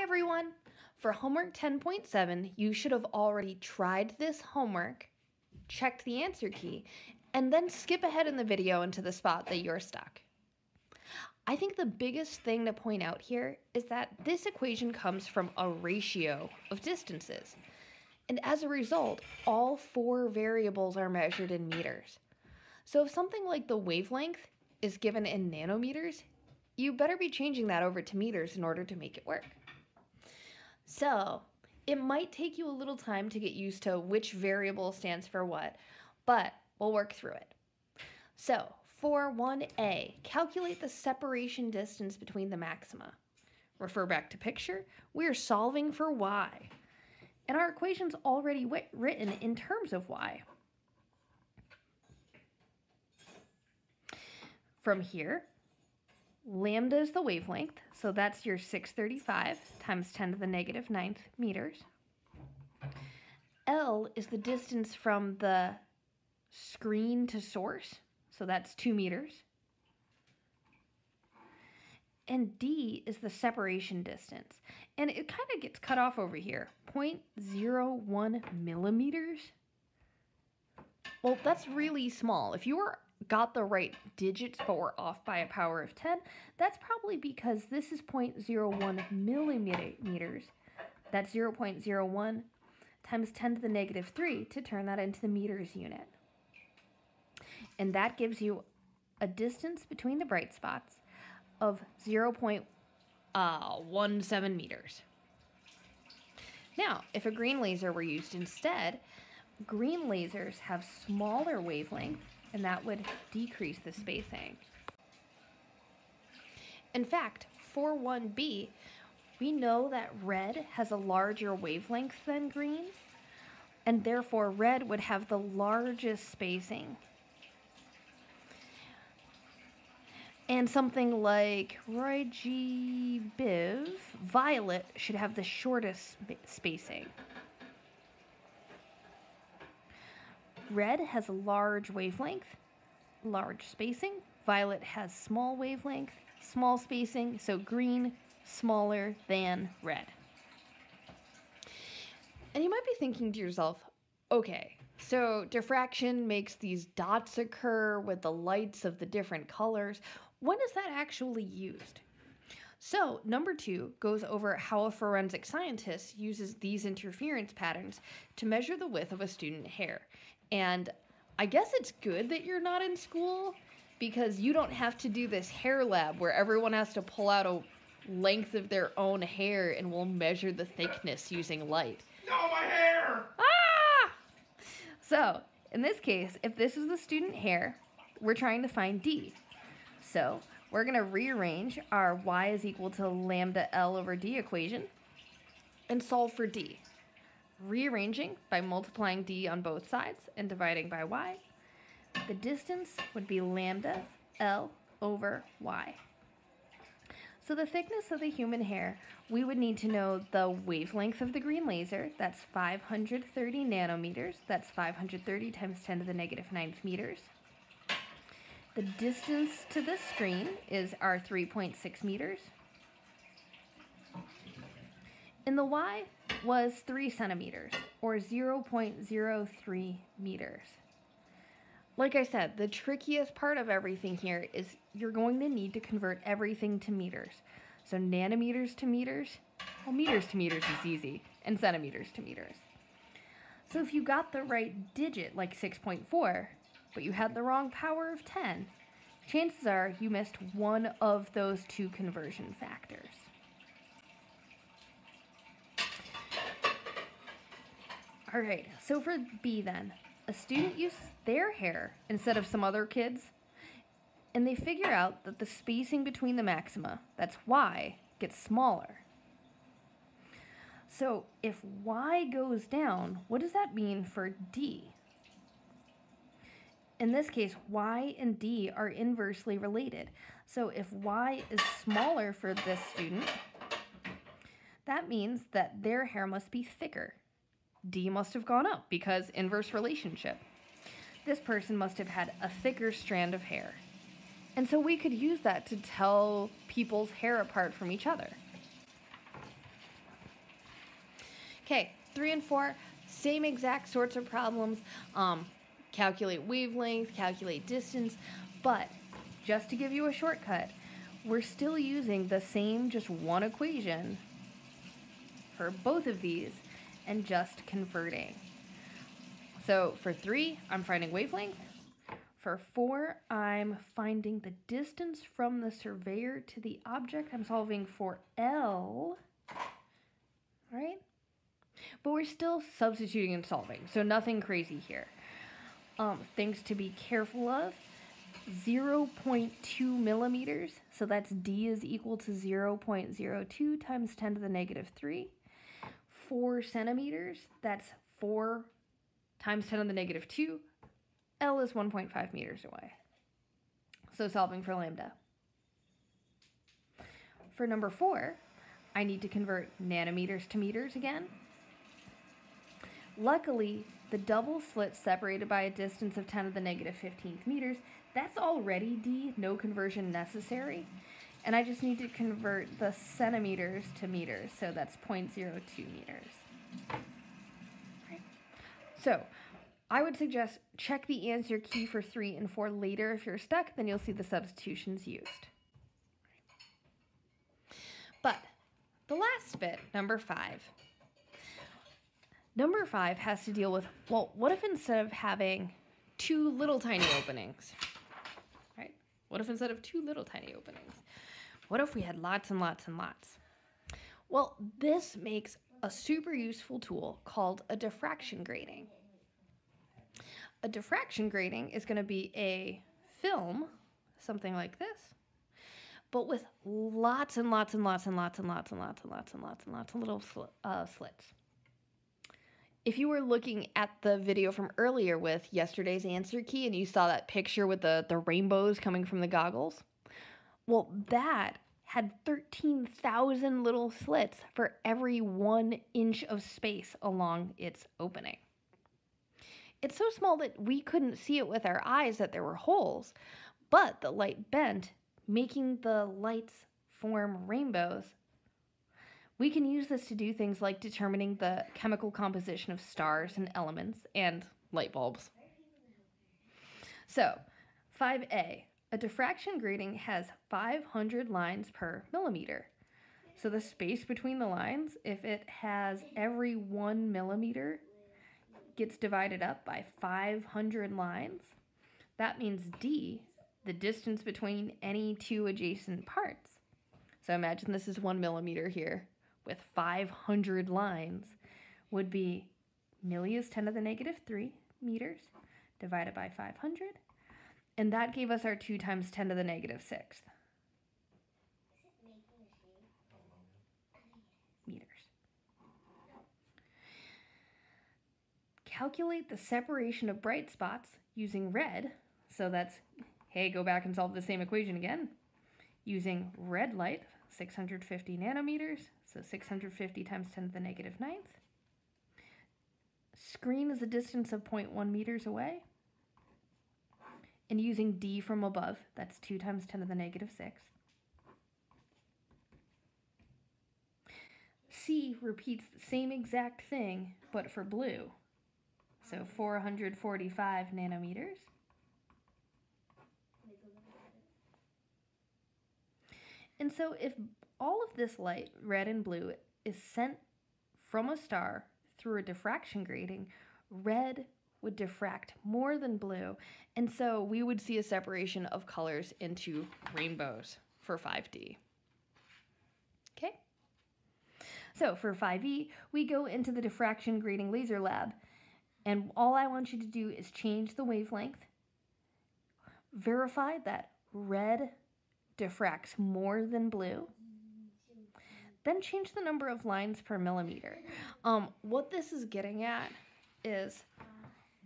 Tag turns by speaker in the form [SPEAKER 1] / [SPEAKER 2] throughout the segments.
[SPEAKER 1] Hi everyone! For homework 10.7, you should have already tried this homework, checked the answer key, and then skip ahead in the video into the spot that you're stuck. I think the biggest thing to point out here is that this equation comes from a ratio of distances. And as a result, all four variables are measured in meters. So if something like the wavelength is given in nanometers, you better be changing that over to meters in order to make it work. So it might take you a little time to get used to which variable stands for what, but we'll work through it. So for 1a, calculate the separation distance between the maxima. Refer back to picture. We're solving for y. And our equation's already written in terms of y. From here, lambda is the wavelength, so that's your 635 times 10 to the negative 9th meters. L is the distance from the screen to source, so that's 2 meters. And D is the separation distance, and it kind of gets cut off over here, 0.01 millimeters. Well, that's really small. If you got the right digits but were off by a power of 10, that's probably because this is 0.01 millimeters. That's 0.01 times 10 to the negative 3 to turn that into the meters unit. And that gives you a distance between the bright spots of 0.17 meters. Now, if a green laser were used instead, green lasers have smaller wavelength, and that would decrease the spacing. In fact, for 1b, we know that red has a larger wavelength than green, and therefore red would have the largest spacing. And something like RGBIV, violet, should have the shortest spacing. Red has a large wavelength, large spacing. Violet has small wavelength, small spacing, so green, smaller than red. And you might be thinking to yourself, okay, so diffraction makes these dots occur with the lights of the different colors. When is that actually used? So number 2 goes over how a forensic scientist uses these interference patterns to measure the width of a student hair. And I guess it's good that you're not in school because you don't have to do this hair lab where everyone has to pull out a length of their own hair and we'll measure the thickness using light.
[SPEAKER 2] No, my hair!
[SPEAKER 1] Ah! So in this case, if this is the student hair, we're trying to find D. So we're going to rearrange our y is equal to lambda L over D equation and solve for D. Rearranging by multiplying D on both sides and dividing by y. The distance would be lambda L over y. So the thickness of the human hair, we would need to know the wavelength of the green laser. That's 530 nanometers. That's 530 times 10 to the negative 9th meters. The distance to the screen is our 3.6 meters. And the y was 3 centimeters, or 0.03 meters. Like I said, the trickiest part of everything here is you're going to need to convert everything to meters. So nanometers to meters, well, meters to meters is easy, and centimeters to meters. So if you got the right digit, like 6.4, but you had the wrong power of 10, chances are you missed one of those two conversion factors. All right, so for B then, a student uses their hair instead of some other kids, and they figure out that the spacing between the maxima, that's y, gets smaller. So if y goes down, what does that mean for D? In this case, y and D are inversely related. So if y is smaller for this student, that means that their hair must be thicker. D must have gone up because inverse relationship. This person must have had a thicker strand of hair. And so we could use that to tell people's hair apart from each other. Okay, 3 and 4, same exact sorts of problems. Calculate wavelength, calculate distance, but just to give you a shortcut, we're still using the same just one equation for both of these and just converting. So for 3, I'm finding wavelength. For 4, I'm finding the distance from the surveyor to the object. I'm solving for L, right? But we're still substituting and solving, so nothing crazy here. Things to be careful of, 0.2 millimeters, so that's D is equal to 0.02 times 10 to the negative 3. 4 centimeters, that's 4 times 10 to the negative 2. L is 1.5 meters away. So solving for lambda. For number 4, I need to convert nanometers to meters again. Luckily, the double slit separated by a distance of 10 to the negative 15th meters, that's already D, no conversion necessary. And I just need to convert the centimeters to meters, so that's 0.02 meters. Right. So I would suggest check the answer key for 3 and 4 later. If you're stuck, then you'll see the substitutions used. But the last bit, number 5. Number 5 has to deal with, well, what if instead of having 2 little tiny openings, right? What if instead of 2 little tiny openings? What if we had lots and lots and lots? Well, this makes a super useful tool called a diffraction grating. A diffraction grating is going to be a film, something like this, but with lots and lots and lots and lots and lots and lots and lots and lots and lots of little slits. If you were looking at the video from earlier with yesterday's answer key and you saw that picture with the rainbows coming from the goggles, well, that had 13,000 little slits for every 1 inch of space along its opening. It's so small that we couldn't see it with our eyes that there were holes, but the light bent, making the lights form rainbows. We can use this to do things like determining the chemical composition of stars and elements and light bulbs. So, 5A, a diffraction grating has 500 lines per millimeter. So the space between the lines, if it has every 1 millimeter, gets divided up by 500 lines. That means D, the distance between any 2 adjacent parts. So imagine this is 1 millimeter here, with 500 lines, would be milli is 10 to the negative 3 meters divided by 500. And that gave us our 2 times 10 to the negative 6th meters. Calculate the separation of bright spots using red. So that's, hey, go back and solve the same equation again. Using red light, 650 nanometers, so 650 times 10 to the negative 9th. Screen is a distance of 0.1 meters away. And using D from above, that's 2 times 10 to the negative 6th. C repeats the same exact thing, but for blue. So 445 nanometers. And so if all of this light, red and blue, is sent from a star through a diffraction grating, red would diffract more than blue, and so we would see a separation of colors into rainbows for 5D. Okay? So for 5E, we go into the diffraction grating laser lab, and all I want you to do is change the wavelength, verify that red diffracts more than blue, then change the number of lines per millimeter. What this is getting at is,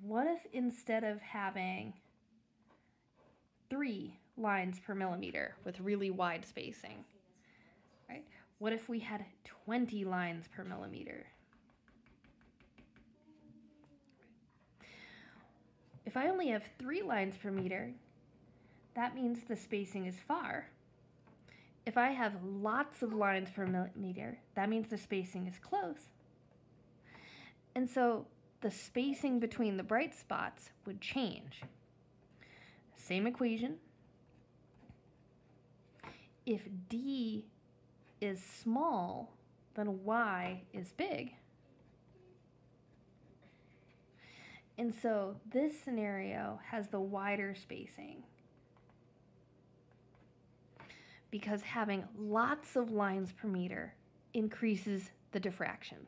[SPEAKER 1] what if instead of having 3 lines per millimeter with really wide spacing, right? What if we had 20 lines per millimeter? If I only have 3 lines per meter, that means the spacing is far. If I have lots of lines per millimeter, that means the spacing is close. And so the spacing between the bright spots would change. Same equation. If D is small, then Y is big. And so this scenario has the wider spacing because having lots of lines per meter increases the diffraction.